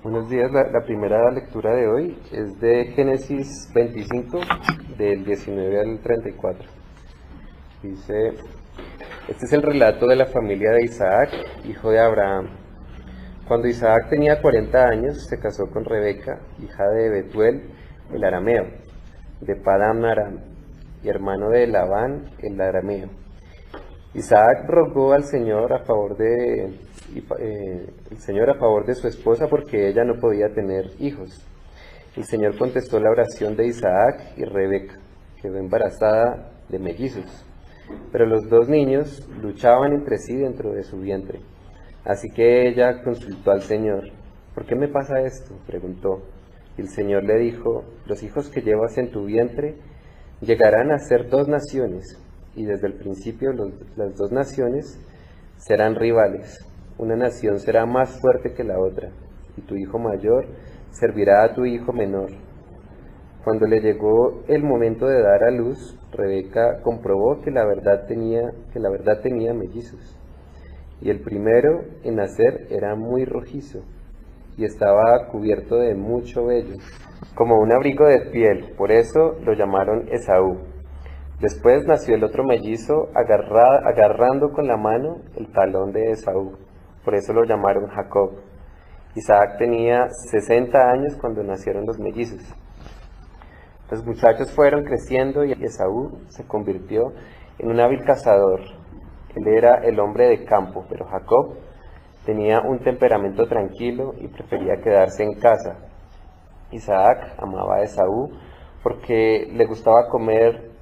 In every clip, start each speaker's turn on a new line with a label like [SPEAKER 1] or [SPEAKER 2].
[SPEAKER 1] Buenos días, la primera lectura de hoy es de Génesis 25, del 19 al 34. Dice, este es el relato de la familia de Isaac, hijo de Abraham. Cuando Isaac tenía 40 años, se casó con Rebeca, hija de Betuel, el arameo, de Padán Aram, y hermano de Labán, el arameo. Isaac rogó al Señor a favor de su esposa porque ella no podía tener hijos. El Señor contestó la oración de Isaac y Rebeca, quedó embarazada de mellizos. Pero los dos niños luchaban entre sí dentro de su vientre. Así que ella consultó al Señor. ¿Por qué me pasa esto?, preguntó. Y el Señor le dijo, los hijos que llevas en tu vientre llegarán a ser dos naciones, y desde el principio las dos naciones serán rivales. Una nación será más fuerte que la otra, y tu hijo mayor servirá a tu hijo menor. Cuando le llegó el momento de dar a luz, Rebeca comprobó que la verdad tenía mellizos. Y el primero en nacer era muy rojizo, y estaba cubierto de mucho vello, como un abrigo de piel, por eso lo llamaron Esaú. Después nació el otro mellizo agarrando con la mano el talón de Esaú, por eso lo llamaron Jacob. Isaac tenía 60 años cuando nacieron los mellizos. Los muchachos fueron creciendo y Esaú se convirtió en un hábil cazador. Él era el hombre de campo, pero Jacob tenía un temperamento tranquilo y prefería quedarse en casa. Isaac amaba a Esaú porque le gustaba comer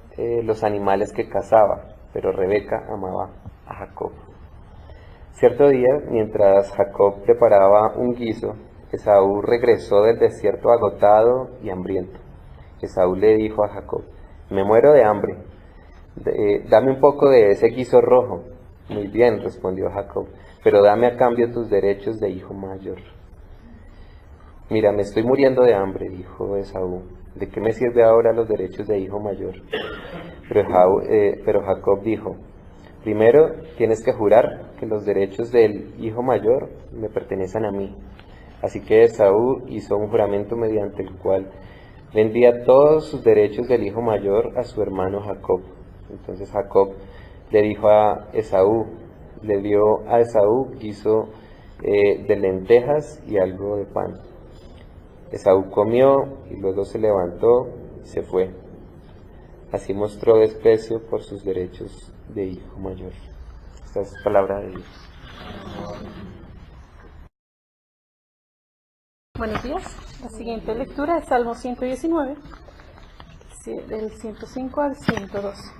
[SPEAKER 1] los animales que cazaba, pero Rebeca amaba a Jacob. Cierto día, mientras Jacob preparaba un guiso, Esaú regresó del desierto agotado y hambriento. Esaú le dijo a Jacob, me muero de hambre, dame un poco de ese guiso rojo. Muy bien, respondió Jacob, pero dame a cambio tus derechos de hijo mayor. Mira, me estoy muriendo de hambre, dijo Esaú. ¿De qué me sirve ahora los derechos de hijo mayor? Pero Jacob dijo, primero tienes que jurar que los derechos del hijo mayor me pertenecen a mí. Así que Esaú hizo un juramento mediante el cual vendía todos sus derechos del hijo mayor a su hermano Jacob. Entonces Jacob le dijo a Esaú, le dio a Esaú guiso de lentejas y algo de pan. Esaú comió y luego se levantó y se fue. Así mostró desprecio por sus derechos de hijo mayor. Esta es palabra de Dios.
[SPEAKER 2] Buenos días. La siguiente lectura es Salmo 119, del 105 al 112.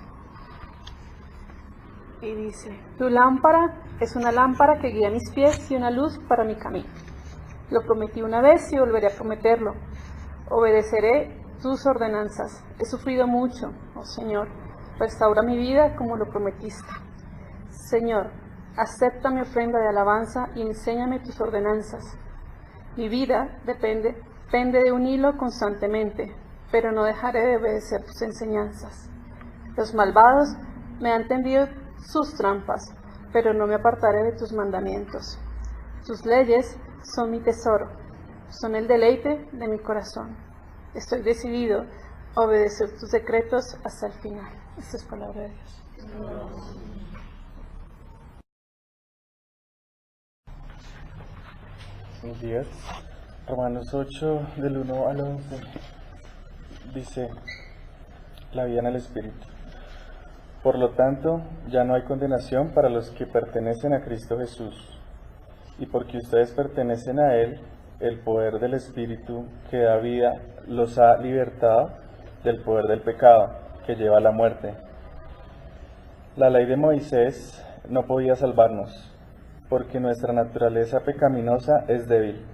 [SPEAKER 2] Y dice, tu lámpara es una lámpara que guía mis pies y una luz para mi camino. Lo prometí una vez y volveré a prometerlo. Obedeceré tus ordenanzas. He sufrido mucho, oh Señor. Restaura mi vida como lo prometiste. Señor, acepta mi ofrenda de alabanza y enséñame tus ordenanzas. Mi vida pende de un hilo constantemente, pero no dejaré de obedecer tus enseñanzas. Los malvados me han tendido sus trampas, pero no me apartaré de tus mandamientos. Tus leyes son mi tesoro, son el deleite de mi corazón. Estoy decidido a obedecer tus decretos hasta el final. Esta es palabra de Dios.
[SPEAKER 3] Buenos días. Romanos 8, del 1 al 11, dice, la vida en el Espíritu. Por lo tanto, ya no hay condenación para los que pertenecen a Cristo Jesús. Y porque ustedes pertenecen a Él, el poder del Espíritu que da vida los ha libertado del poder del pecado que lleva a la muerte. La ley de Moisés no podía salvarnos, porque nuestra naturaleza pecaminosa es débil.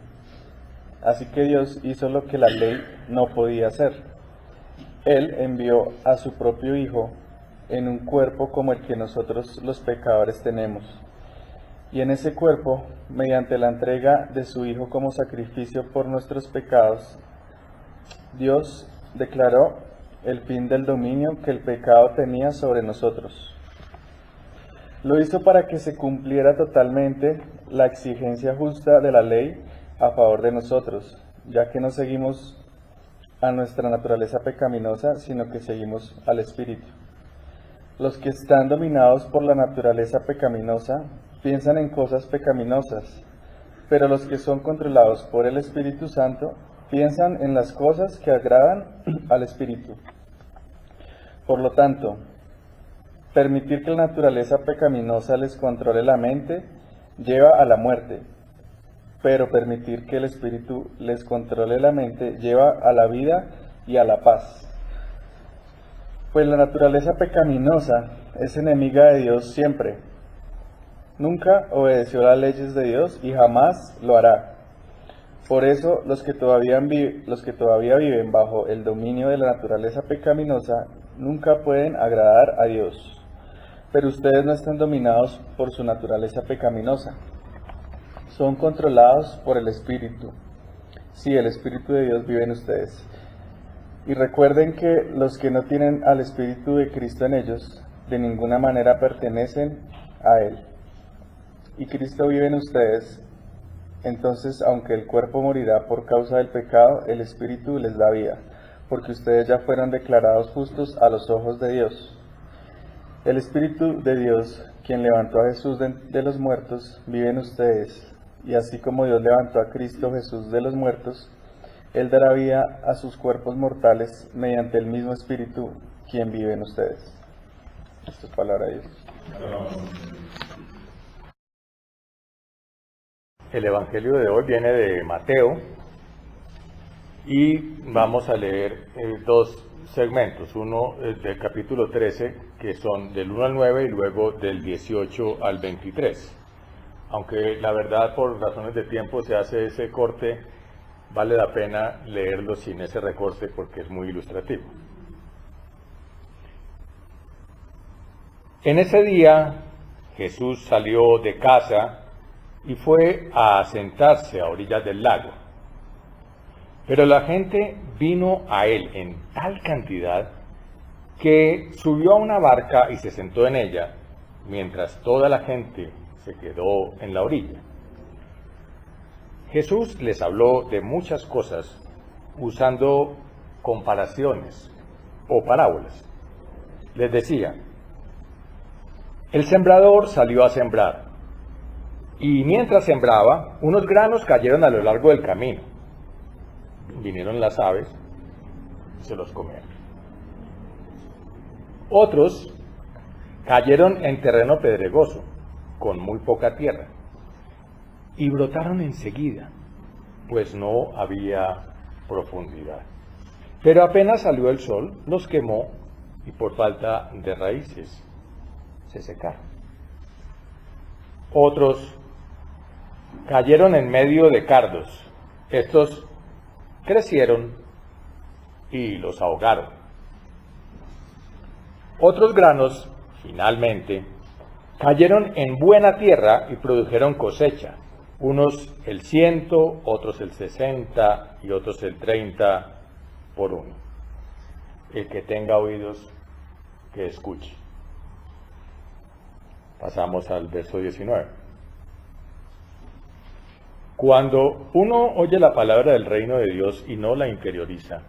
[SPEAKER 3] Así que Dios hizo lo que la ley no podía hacer. Él envió a su propio Hijo en un cuerpo como el que nosotros los pecadores tenemos. Y en ese cuerpo, mediante la entrega de su Hijo como sacrificio por nuestros pecados, Dios declaró el fin del dominio que el pecado tenía sobre nosotros. Lo hizo para que se cumpliera totalmente la exigencia justa de la ley a favor de nosotros, ya que no seguimos a nuestra naturaleza pecaminosa, sino que seguimos al Espíritu. Los que están dominados por la naturaleza pecaminosa piensan en cosas pecaminosas, pero los que son controlados por el Espíritu Santo piensan en las cosas que agradan al Espíritu. Por lo tanto, permitir que la naturaleza pecaminosa les controle la mente lleva a la muerte, pero permitir que el Espíritu les controle la mente lleva a la vida y a la paz. Pues la naturaleza pecaminosa es enemiga de Dios siempre. Nunca obedeció las leyes de Dios y jamás lo hará. Por eso los que todavía viven bajo el dominio de la naturaleza pecaminosa nunca pueden agradar a Dios. Pero ustedes no están dominados por su naturaleza pecaminosa. Son controlados por el Espíritu. Sí, el Espíritu de Dios vive en ustedes. Y recuerden que los que no tienen al Espíritu de Cristo en ellos, de ninguna manera pertenecen a Él. Y Cristo vive en ustedes. Entonces, aunque el cuerpo morirá por causa del pecado, el Espíritu les da vida, porque ustedes ya fueron declarados justos a los ojos de Dios. El Espíritu de Dios, quien levantó a Jesús de los muertos, vive en ustedes. Y así como Dios levantó a Cristo Jesús de los muertos, Él dará vida a sus cuerpos mortales mediante el mismo Espíritu, quien vive en ustedes. Esto es palabra de Dios.
[SPEAKER 4] El Evangelio de hoy viene de Mateo y vamos a leer dos segmentos, uno del capítulo 13, que son del 1 al 9 y luego del 18 al 23. Aunque la verdad, por razones de tiempo, se hace ese corte, vale la pena leerlo sin ese recorte porque es muy ilustrativo. En ese día, Jesús salió de casa y fue a sentarse a orillas del lago. Pero la gente vino a él en tal cantidad que subió a una barca y se sentó en ella, mientras toda la gente se quedó en la orilla. Jesús les habló de muchas cosas usando comparaciones o parábolas. Les decía: el sembrador salió a sembrar, y mientras sembraba, unos granos cayeron a lo largo del camino. Vinieron las aves y se los comieron. Otros cayeron en terreno pedregoso, con muy poca tierra, y brotaron enseguida, pues no había profundidad. Pero apenas salió el sol, los quemó, y por falta de raíces se secaron. Otros cayeron en medio de cardos. Estos crecieron y los ahogaron. Otros granos, finalmente, cayeron en buena tierra y produjeron cosecha, unos el 100, otros el 60 y otros el 30 por uno. El que tenga oídos, que escuche. Pasamos al verso 19. Cuando uno oye la palabra del reino de Dios y no la interioriza,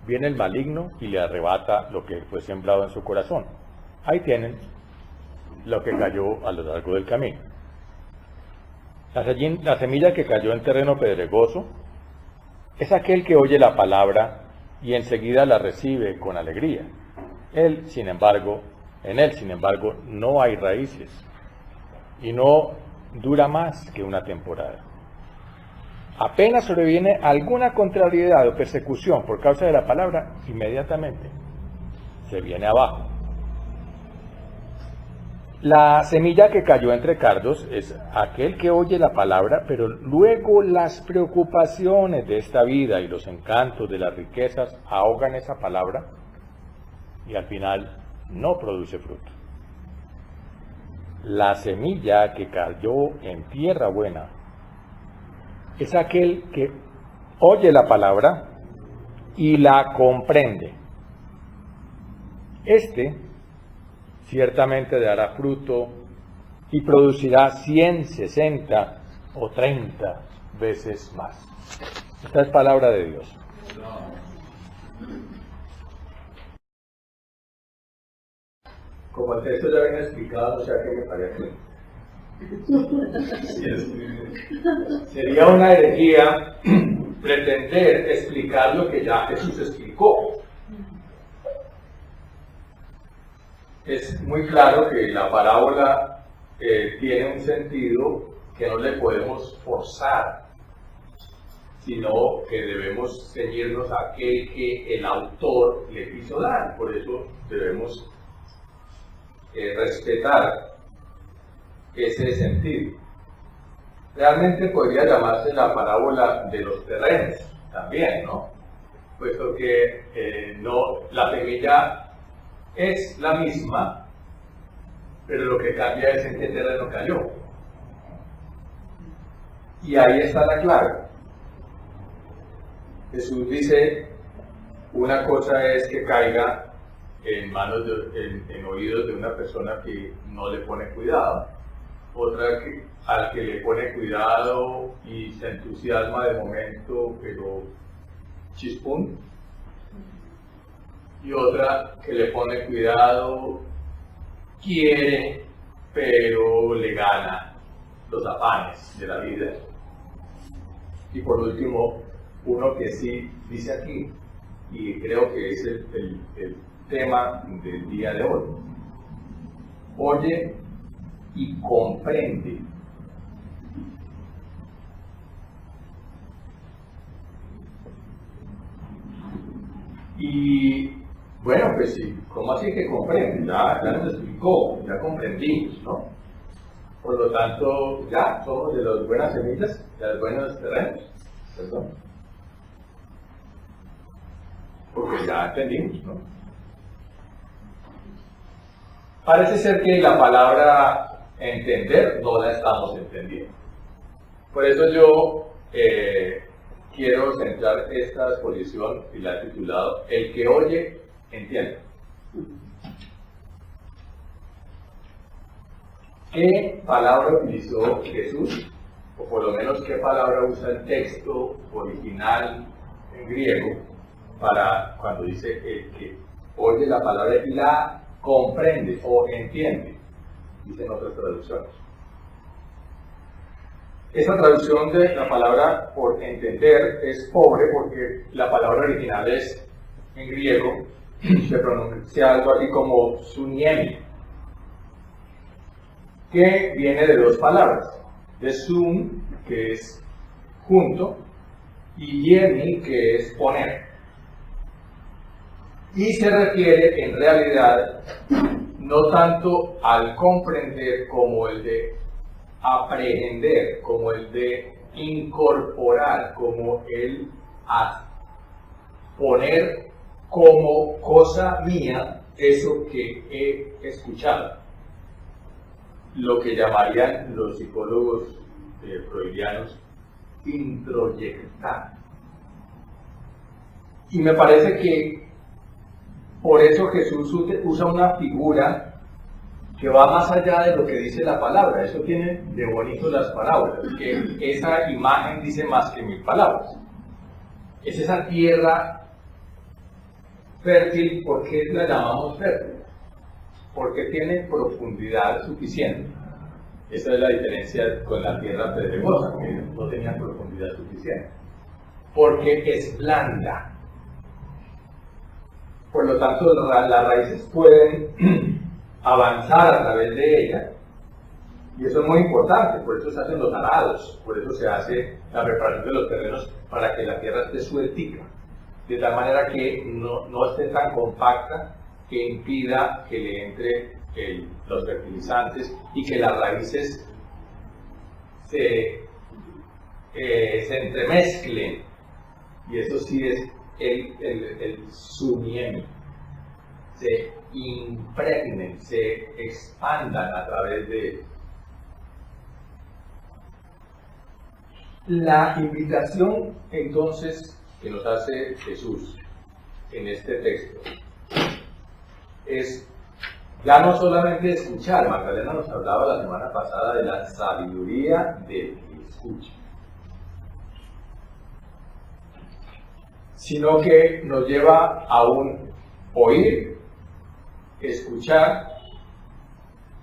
[SPEAKER 4] viene el maligno y le arrebata lo que fue sembrado en su corazón. Ahí tienen lo que cayó a lo largo del camino. La semilla que cayó en terreno pedregoso es aquel que oye la palabra y enseguida la recibe con alegría. En él, sin embargo, no hay raíces y no dura más que una temporada. Apenas sobreviene alguna contrariedad o persecución por causa de la palabra, inmediatamente se viene abajo. La semilla que cayó entre cardos es aquel que oye la palabra, pero luego las preocupaciones de esta vida y los encantos de las riquezas ahogan esa palabra y al final no produce fruto. La semilla que cayó en tierra buena es aquel que oye la palabra y la comprende. Este ciertamente dará fruto y producirá 100, 60 o 30 veces más. Esta es palabra de Dios. Como el texto ya viene explicado, o sea que me parece. Sería una herejía pretender explicar lo que ya Jesús explicó. Es muy claro que la parábola tiene un sentido que no le podemos forzar, sino que debemos ceñirnos a aquel que el autor le quiso dar. Por eso debemos respetar ese sentido. Realmente podría llamarse la parábola de los terrenos también, ¿no? Puesto que la semilla es la misma, pero lo que cambia es en qué terreno cayó. Y ahí está la clave. Jesús dice, una cosa es que caiga en manos en oídos de una persona que no le pone cuidado, otra al que le pone cuidado y se entusiasma de momento, pero chispún, y otra que le pone cuidado, quiere, pero le gana los afanes de la vida. Y por último, uno que sí dice aquí, y creo que es el tema del día de hoy: oye y comprende. Y bueno, pues sí, ¿cómo así que comprende? Ya nos explicó, ya comprendimos, ¿no? Por lo tanto, ya somos de las buenas semillas, de los buenos terrenos, perdón. Porque ya entendimos, ¿no? Parece ser que la palabra entender no la estamos entendiendo. Por eso yo quiero centrar esta exposición y la he titulado El que oye, entiende. ¿Qué palabra utilizó Jesús? O por lo menos qué palabra usa el texto original en griego para cuando dice el que oye la palabra y la comprende o entiende, dicen otras traducciones. Esa traducción de la palabra por entender es pobre porque la palabra original es, en griego, se pronuncia algo así como suniemi, que viene de dos palabras, de sun, que es junto, y yemi, que es poner. Y se refiere en realidad no tanto al comprender como el de aprehender, como el de incorporar, como el a poner como cosa mía eso que he escuchado. Lo que llamarían los psicólogos freudianos introyectar. Y me parece que por eso Jesús usa una figura que va más allá de lo que dice la palabra. Eso tiene de bonito las parábolas, que esa imagen dice más que 1000 palabras. Es esa tierra fértil. ¿Por qué la llamamos fértil? Porque tiene profundidad suficiente. Esa es la diferencia con la tierra pedregosa, que no tenía profundidad suficiente. Porque es blanda. Por lo tanto, las raíces pueden avanzar a través de ella, y eso es muy importante. Por eso se hacen los arados, por eso se hace la preparación de los terrenos, para que la tierra esté sueltica, de tal manera que no esté tan compacta que impida que le entre los fertilizantes y que las raíces se entremezclen. Y eso sí es el suniemi. se impregnen, se expandan a través de él. La invitación entonces que nos hace Jesús en este texto es ya no solamente escuchar. Magdalena nos hablaba la semana pasada de la sabiduría del que escucha, sino que nos lleva a un oír, escuchar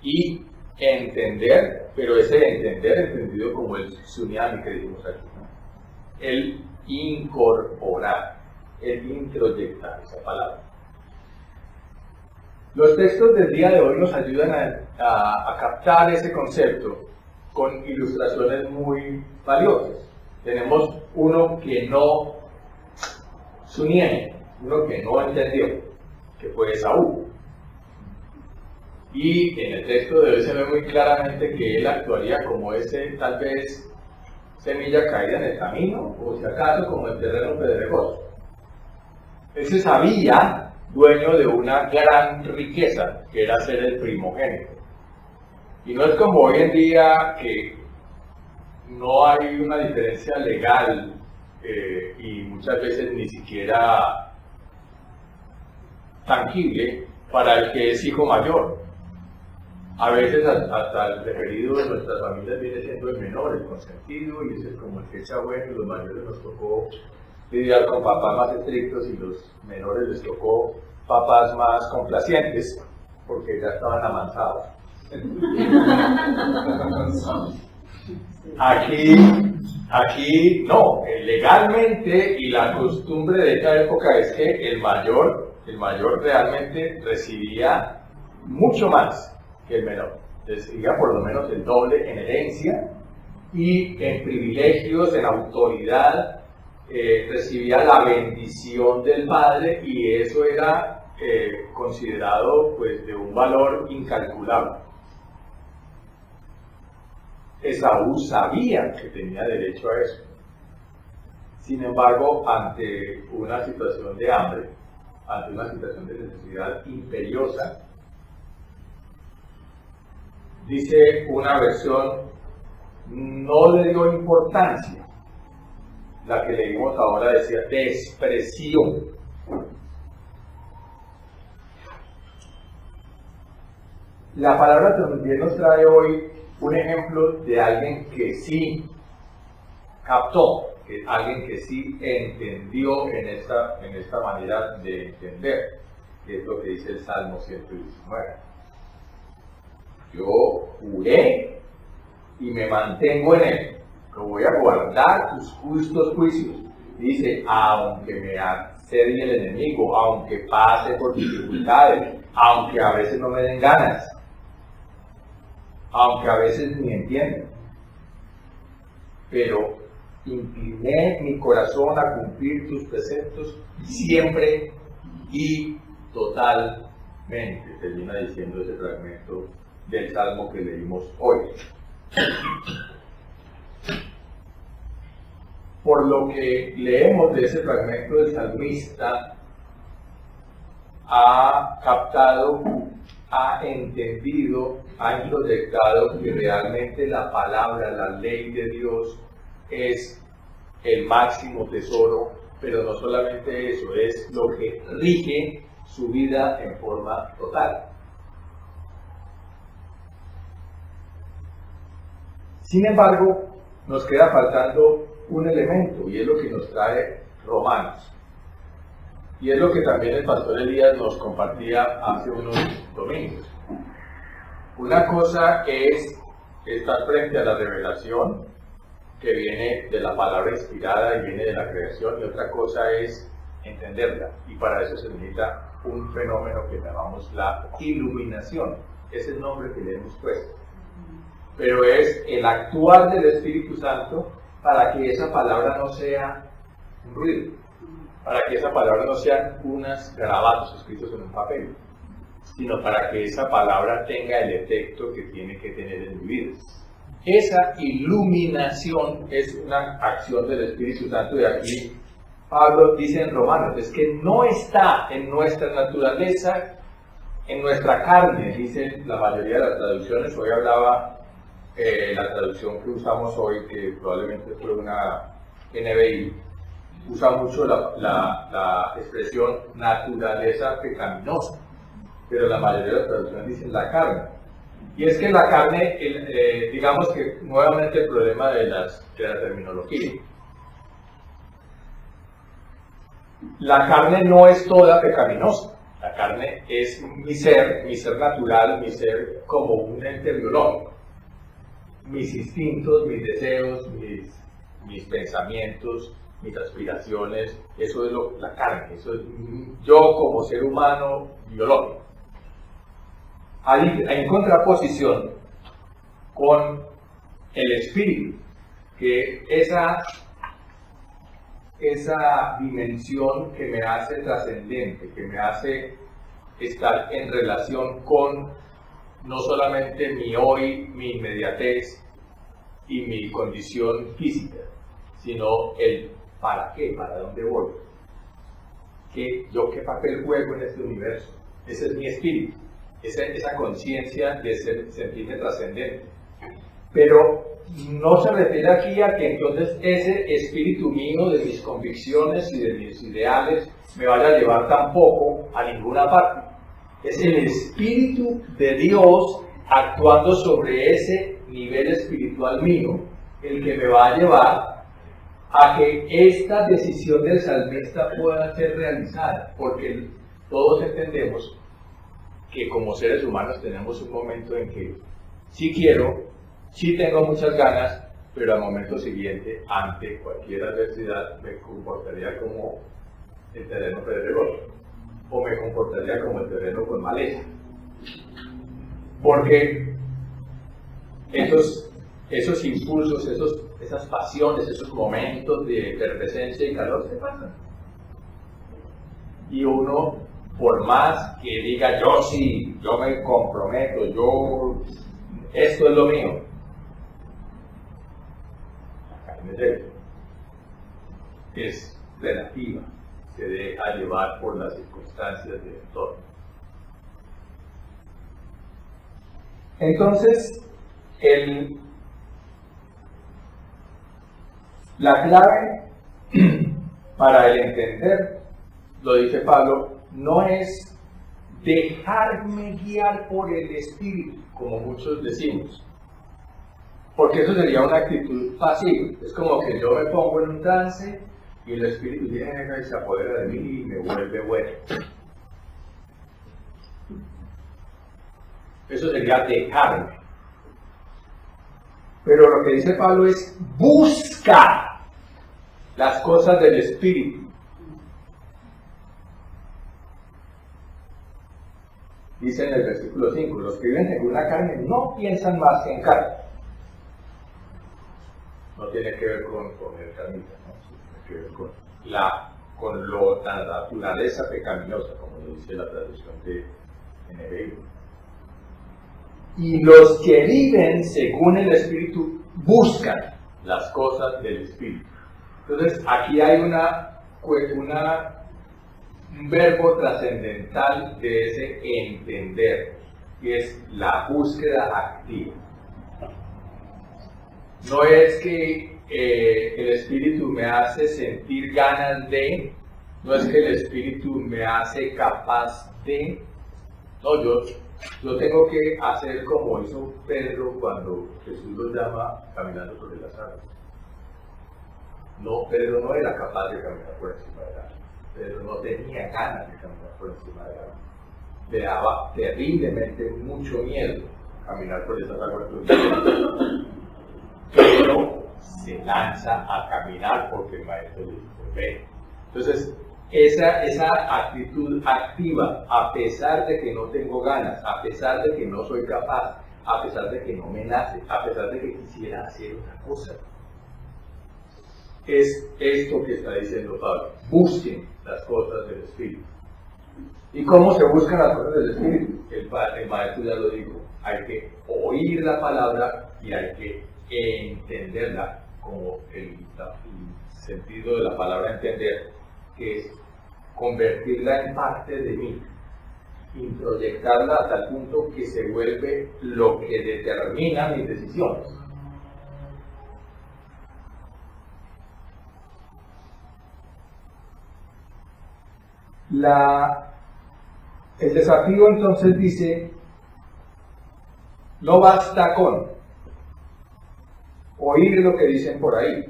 [SPEAKER 4] y entender, pero ese entender entendido como el tsunami que dijimos aquí, ¿no? El incorporar, el introyectar, esa palabra. Los textos del día de hoy nos ayudan a captar ese concepto con ilustraciones muy valiosas. Tenemos uno que no uno que no entendió, que fue Esaú. Y en el texto de hoy se ve muy claramente que él actuaría como ese, tal vez, semilla caída en el camino, o si acaso como el terreno pedregoso. Él se sabía dueño de una gran riqueza, que era ser el primogénito. Y no es como hoy en día que no hay una diferencia legal y muchas veces ni siquiera tangible para el que es hijo mayor. A veces hasta el preferido de nuestras familias viene siendo el menor, el consentido, y ese es como el que echa bueno, y los mayores nos tocó lidiar con papás más estrictos y los menores les tocó papás más complacientes, porque ya estaban amansados. Aquí no, legalmente, y la costumbre de esta época es que el mayor realmente recibía mucho más que el menor, recibía por lo menos el doble en herencia y en privilegios, en autoridad, recibía la bendición del padre, y eso era considerado pues de un valor incalculable. Esaú sabía que tenía derecho a eso. Sin embargo, ante una situación de hambre, ante una situación de necesidad imperiosa, dice una versión, no le dio importancia. La que leímos ahora decía, despreció. La palabra también nos trae hoy un ejemplo de alguien que sí captó, alguien que sí entendió en esta manera de entender, que es lo que dice el Salmo 119. Yo juré y me mantengo en él, que voy a guardar tus justos juicios. Dice, aunque me asedie el enemigo, aunque pase por dificultades, aunque a veces no me den ganas, aunque a veces ni entiendo, pero incliné mi corazón a cumplir tus preceptos siempre y totalmente. Termina diciendo ese fragmento del Salmo que leímos hoy. Por lo que leemos de ese fragmento del salmista, ha captado, ha entendido, ha introyectado que realmente la palabra, la ley de Dios es el máximo tesoro, pero no solamente eso, es lo que rige su vida en forma total. Sin embargo, nos queda faltando un elemento, y es lo que nos trae Romanos. Y es lo que también el pastor Elías nos compartía hace unos domingos. Una cosa es estar frente a la revelación que viene de la palabra inspirada y viene de la creación, y otra cosa es entenderla. Y para eso se necesita un fenómeno que llamamos la iluminación. Ese es el nombre que le hemos puesto. Pero es el actuar del Espíritu Santo para que esa palabra no sea un ruido, para que esa palabra no sean unos garabatos escritos en un papel, sino para que esa palabra tenga el efecto que tiene que tener en mi vida. Esa iluminación es una acción del Espíritu Santo, y aquí Pablo dice en Romanos, es que no está en nuestra naturaleza en nuestra carne, dicen la mayoría de las traducciones. Hoy hablaba la traducción que usamos hoy, que probablemente fue una NBI, usa mucho la expresión naturaleza pecaminosa, pero la mayoría de las traducciones dicen la carne. Y es que la carne, digamos que nuevamente el problema de la terminología. La carne no es toda pecaminosa. La carne es mi ser natural, mi ser como un ente biológico. Mis instintos, mis deseos, mis pensamientos, mis aspiraciones, eso es la carne, eso es yo como ser humano biológico. En contraposición con el espíritu, que esa dimensión que me hace trascendente, que me hace estar en relación con no solamente mi hoy, mi inmediatez y mi condición física, sino el para qué, para dónde voy, qué papel juego en este universo. Ese es mi espíritu, esa conciencia de sentirme trascendente. Pero no se refiere aquí a que entonces ese espíritu mío de mis convicciones y de mis ideales me vaya a llevar tampoco a ninguna parte. Es el espíritu de Dios actuando sobre ese nivel espiritual mío el que me va a llevar a que esta decisión del salmista pueda ser realizada, porque todos entendemos que como seres humanos tenemos un momento en que sí quiero, sí tengo muchas ganas, pero al momento siguiente, ante cualquier adversidad, me comportaría como el terreno pedregoso, o me comportaría como el terreno con maleza. Porque esos impulsos, esas pasiones, esos momentos de efervescencia y calor se pasan. Y uno, por más que diga yo sí, yo me comprometo, esto es lo mío, la carne débil es relativa, se deja llevar por las circunstancias del entorno. Entonces, la clave para el entender, lo dice Pablo, no es dejarme guiar por el Espíritu, como muchos decimos, porque eso sería una actitud pasiva. Es como que yo me pongo en un trance y el Espíritu llega y se apodera de mí y me vuelve bueno. Eso sería dejarme. Pero lo que dice Pablo es busca las cosas del Espíritu. Dice en el versículo 5, los que viven según la carne no piensan más que en carne. No tiene que ver con comer carnita, ¿no? Tiene que ver con la naturaleza pecaminosa, como lo dice la traducción de NBI. Y los que viven según el Espíritu buscan las cosas del Espíritu. Entonces, aquí hay un verbo trascendental de ese entender, que es la búsqueda activa. No es que el Espíritu me hace sentir ganas de, no es que el Espíritu me hace capaz de, no, yo tengo que hacer como hizo Pedro cuando Jesús lo llama caminando sobre las aguas. No, Pedro no era capaz de caminar por encima del agua. Pedro no tenía ganas de caminar por encima del agua. Le daba terriblemente mucho miedo caminar por esas aguas. Pero se lanza a caminar porque el maestro le dice, ve. Entonces, esa actitud activa, a pesar de que no tengo ganas, a pesar de que no soy capaz, a pesar de que no me nace, a pesar de que quisiera hacer otra cosa, es esto que está diciendo Pablo. Busquen las cosas del Espíritu. ¿Y cómo se buscan las cosas del Espíritu? El maestro ya lo dijo. Hay que oír la palabra y hay que entenderla, como el sentido de la palabra entender, que es convertirla en parte de mí. introyectarla a tal punto que se vuelve lo que determina mis decisiones. El desafío entonces dice, no basta con oír lo que dicen por ahí.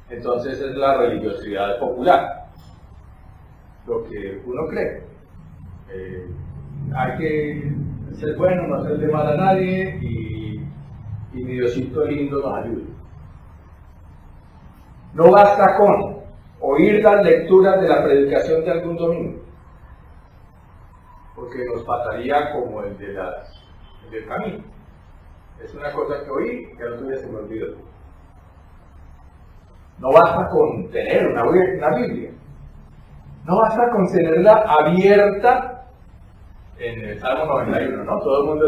[SPEAKER 4] Entonces es la religiosidad popular, lo que uno cree. Hay que ser bueno, no hacerle mal a nadie y mi Diosito lindo nos ayude. No basta con oír las lecturas de la predicación de algún domingo, porque nos pasaría como el del camino. Es una cosa que oí y al otro día se me olvidó. No basta con tener una Biblia. No basta con tenerla abierta en el Salmo 91, ¿no? Todo el mundo,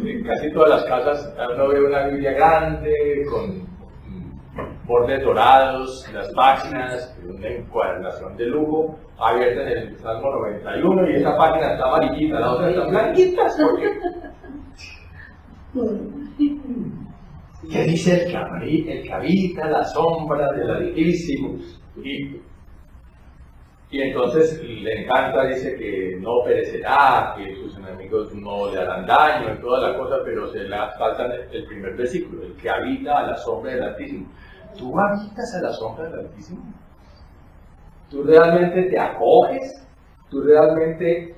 [SPEAKER 4] en casi todas las casas, uno ve una Biblia grande, con bordes dorados, las páginas, una encuadernación de lujo, abierta en el Salmo 91, y esa página está amarillita, la otra está blanquita. ¿Por qué? ¿Qué dice el que habita la sombra del Altísimo? Y entonces le encanta, dice que no perecerá, que sus enemigos no le harán daño y toda la cosa, pero se le falta el primer versículo, el que habita a la sombra del Altísimo. ¿Tú habitas a la sombra del Altísimo? ¿Tú realmente te acoges? ¿Tú realmente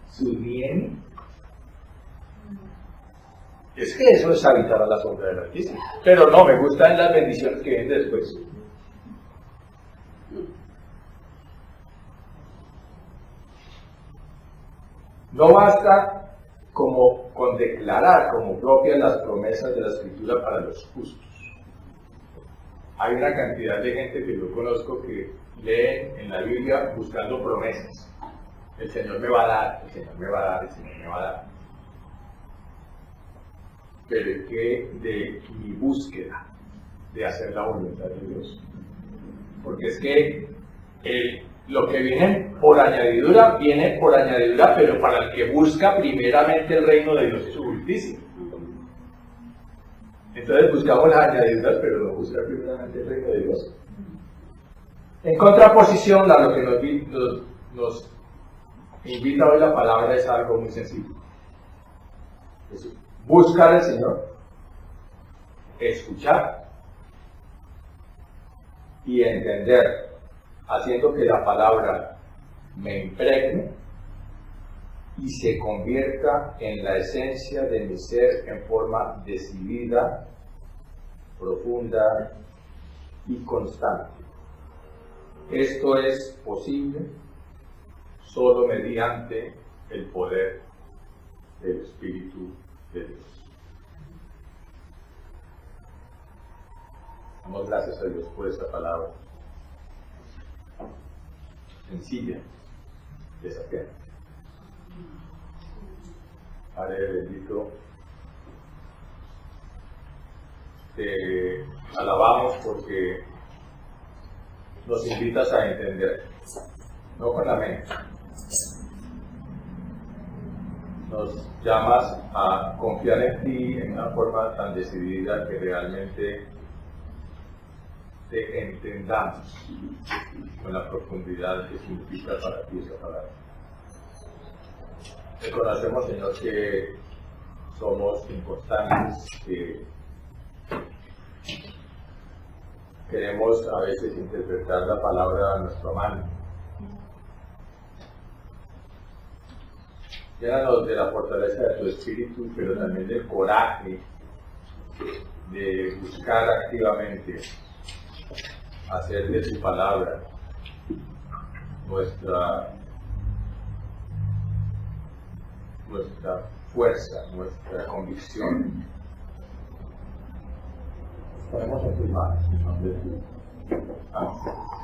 [SPEAKER 4] sustienes? Es que eso es habitar a la sombra del Altísimo. Pero no, me gustan las bendiciones que vienen después. No basta con declarar como propias las promesas de la Escritura para los justos. Hay una cantidad de gente que yo conozco que leen en la Biblia buscando promesas. El Señor me va a dar, el Señor me va a dar, el Señor me va a dar. Pero es que de mi búsqueda de hacer la voluntad de Dios. Porque es que lo que viene por añadidura, pero para el que busca primeramente el reino de Dios y su justicia. Entonces buscamos las añadiduras, pero no busca primeramente el reino de Dios. En contraposición, lo que nos invita hoy la palabra es algo muy sencillo. Es buscar al Señor, escuchar y entender, haciendo que la palabra me impregne y se convierta en la esencia de mi ser en forma decidida, profunda y constante. Esto es posible solo mediante el poder del Espíritu de Dios. Damos gracias a Dios por esta palabra sencilla, desafiante. Padre bendito, te alabamos porque nos invitas a entender, no con la mente. Nos llamas a confiar en ti en una forma tan decidida que realmente te entendamos con la profundidad que significa para ti esa palabra. Reconocemos, Señor, que somos inconstantes, que queremos a veces interpretar la palabra a nuestra mano. Llénanos de la fortaleza de tu espíritu, pero también del coraje de buscar activamente hacer de tu palabra nuestra fuerza, nuestra convicción. Ponemos en tus manos, en nombre de Dios. Amén.